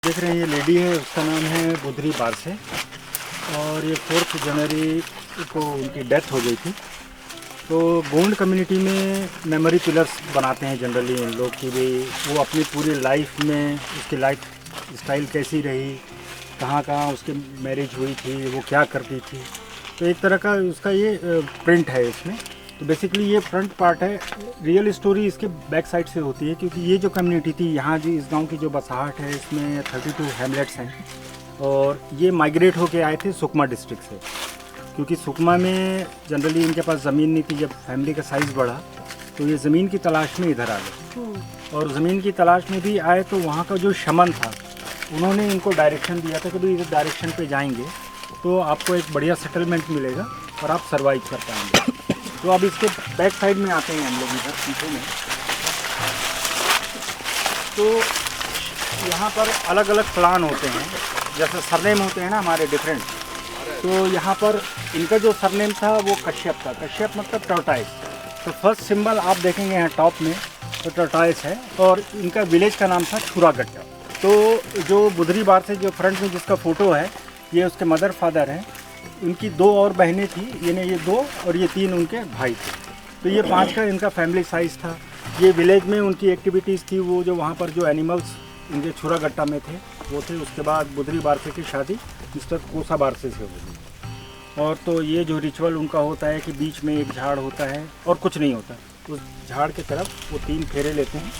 देख रहे हैं ये लेडी है, उसका नाम है बुधरी बारसे और ये 4 जनवरी को उनकी डेथ हो गई थी। तो गोंड कम्युनिटी में मेमोरी पिलर्स बनाते हैं जनरली इन लोग कि भाई वो अपनी पूरी लाइफ में उसकी लाइफ स्टाइल कैसी रही, कहाँ कहाँ उसकी मैरिज हुई थी, वो क्या करती थी। तो एक तरह का उसका ये प्रिंट है इसमें। तो बेसिकली ये फ्रंट पार्ट है, रियल स्टोरी इसके बैक साइड से होती है क्योंकि ये जो कम्युनिटी थी यहाँ जी इस गांव की जो बसाहट है इसमें 32 हैमलेट्स हैं और ये माइग्रेट होके आए थे सुकमा डिस्ट्रिक्ट से, क्योंकि सुकमा में जनरली इनके पास ज़मीन नहीं थी। जब फैमिली का साइज़ बढ़ा तो ये ज़मीन की तलाश में इधर आ गए और ज़मीन की तलाश में भी आए तो वहाँ का जो शमन था उन्होंने इनको डायरेक्शन दिया था कि भाई इस डायरेक्शन पे जाएंगे तो आपको एक बढ़िया सेटलमेंट मिलेगा और आप सर्वाइव कर पाएंगे। तो अब इसके बैक साइड में आते हैं हम लोग इधर पीछे में। तो यहाँ पर अलग अलग क्लान होते हैं, जैसे सरनेम होते हैं ना हमारे डिफरेंट। तो यहाँ पर इनका जो सरनेम था वो कश्यप था। कश्यप मतलब टर्टाइस। तो फर्स्ट सिंबल आप देखेंगे यहाँ टॉप में तो टर्टाइस है और इनका विलेज का नाम था छुरागट्टा। तो जो बुधरी बार से जो फ्रंट में जिसका फ़ोटो है ये उसके मदर फादर हैं। उनकी 2 और बहनें थी, यानी ये 2 और ये 3 उनके भाई थे। तो ये 5 का इनका फैमिली साइज़ था। ये विलेज में उनकी एक्टिविटीज़ थी, वो जो वहाँ पर जो एनिमल्स इनके छुरागट्टा में थे वो थे। उसके बाद बुधरी बारसे की शादी मिस्टर कोसा बारसे से हुई। और तो ये जो रिचुअल उनका होता है कि बीच में एक झाड़ होता है और कुछ नहीं होता, उस झाड़ की तरफ वो 3 फेरे लेते हैं,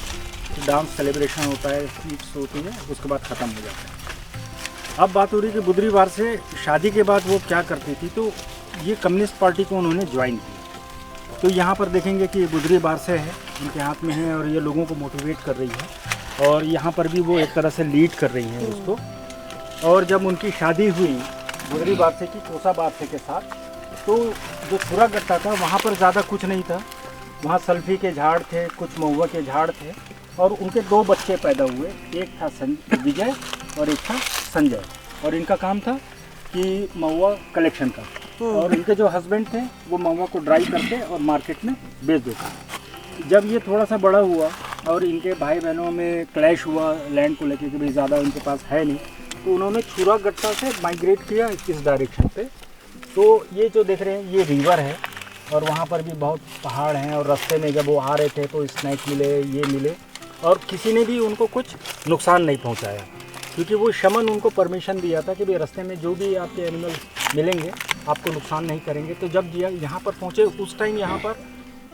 तो डांस सेलिब्रेशन होता है, स्वीट्स होती है, उसके बाद ख़त्म हो जाता है। अब बात हो रही कि बुधरी बार से शादी के बाद वो क्या करती थी। तो ये कम्युनिस्ट पार्टी को उन्होंने ज्वाइन किया। तो यहाँ पर देखेंगे कि बुधरी बार से है, उनके हाथ में है और ये लोगों को मोटिवेट कर रही है और यहाँ पर भी वो एक तरह से लीड कर रही हैं उसको। और जब उनकी शादी हुई बुधरी बारसे की कोसा बारसे के साथ, तो जो छुरागट्टा था वहाँ पर ज़्यादा कुछ नहीं था। वहाँ सल्फी के झाड़ थे, कुछ महुआ के झाड़ थे और उनके 2 बच्चे पैदा हुए। एक था विजय और एक था संजय। और इनका काम था कि महुआ कलेक्शन का, और इनके जो हस्बैंड थे वो महुआ को ड्राई करके और मार्केट में बेच देते। जब ये थोड़ा सा बड़ा हुआ और इनके भाई बहनों में क्लैश हुआ लैंड को लेकर कि भाई ज़्यादा इनके पास है नहीं, तो उन्होंने छुरागट्टा से माइग्रेट किया इस डायरेक्शन पे। तो ये जो देख रहे हैं ये रिवर है और वहाँ पर भी बहुत पहाड़ हैं और रास्ते में जब वो आ रहे थे तो स्नैक मिले, ये मिले, और किसी ने भी उनको कुछ नुकसान नहीं पहुँचाया क्योंकि वो शमन उनको परमिशन दिया था कि भाई रास्ते में जो भी आपके एनिमल मिलेंगे आपको नुकसान नहीं करेंगे। तो जब यहाँ पर पहुँचे उस टाइम यहाँ पर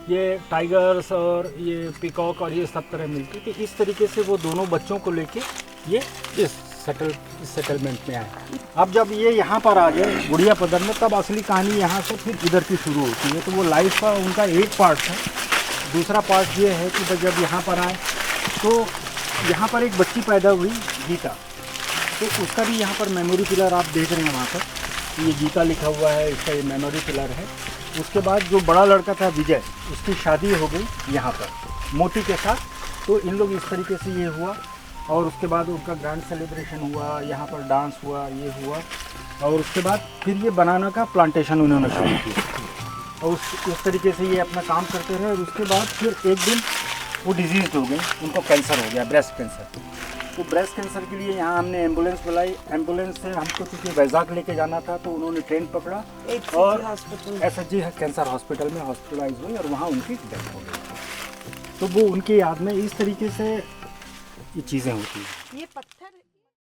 ये टाइगर्स और ये पिकॉक और ये सब तरह मिलती थी। इस तरीके से वो दोनों बच्चों को लेके ये इस सेटलमेंट में आए। अब जब ये यहाँ पर आ गए गुड़िया पदर में, तब असली कहानी यहाँ से फिर इधर की शुरू होती है। तो वो लाइफ का उनका एक पार्ट था। दूसरा पार्ट ये है कि जब यहाँ पर आए तो यहाँ पर एक बच्ची पैदा हुई गीता, तो उसका भी यहाँ पर मेमोरी पिलर आप देख रहे हैं वहाँ पर ये गीता लिखा हुआ है, इसका ये मेमोरी पिलर है। उसके बाद जो बड़ा लड़का था विजय, उसकी शादी हो गई यहाँ पर मोती के साथ। तो इन लोग इस तरीके से ये हुआ और उसके बाद उनका ग्रैंड सेलिब्रेशन हुआ, यहाँ पर डांस हुआ, ये हुआ। और उसके बाद फिर ये बनाना का प्लांटेशन उन्होंने शुरू किया और उस तरीके से ये अपना काम करते रहे। और उसके बाद फिर एक दिन वो डिजीज़ हो गई, उनको कैंसर हो गया, ब्रेस्ट कैंसर। तो ब्रेस्ट कैंसर के लिए यहाँ हमने एम्बुलेंस बुलाई। एम्बुलेंस से हमको क्योंकि वैजाग लेके जाना था तो उन्होंने ट्रेन पकड़ा और SSG कैंसर हॉस्पिटल में हॉस्पिटलाइज हुई और वहाँ उनकी डेथ हो गई। तो वो उनकी याद में इस तरीके से ये चीज़ें होती हैं।